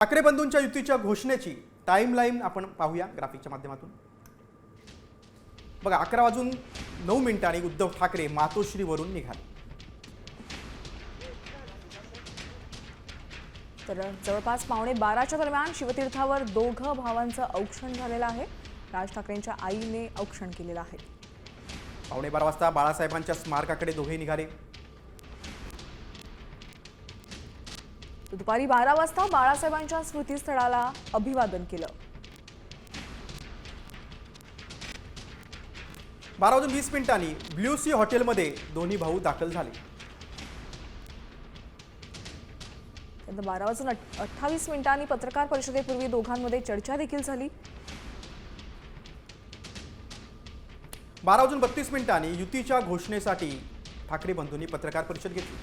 ठाकरे बंधूंच्या युतीच्या घोषणेची टाइमलाईन आपण पाहूया ग्राफिकच्या माध्यमातून। बघा 11:09 उद्धव ठाकरे मातोश्रीवरून निघाले। तर जवळपास 11:15च्या दरम्यान शिवतीर्थावर दोघं भावांचं औक्षण झालेलं आहे। राज ठाकरेंच्या आईने औक्षण केलेलं आहे। 11:15 वाजता बाळासाहेबांच्या स्मारकाकडे दोघे निघाले। दुपारी 12 वाजता बाळासाहेबांच्या स्मृतीस्थळाला अभिवादन केलं। 12:20 ब्ल्यू सी हॉटेलमध्ये दोन्ही भाऊ दाखल झाले। त्यानंतर 12:28 पत्रकार परिषदेपूर्वी दोघांमध्ये चर्चा देखील झाली। 12:32 युतीच्या घोषणेसाठी ठाकरे बंधूंनी पत्रकार परिषद घेतली।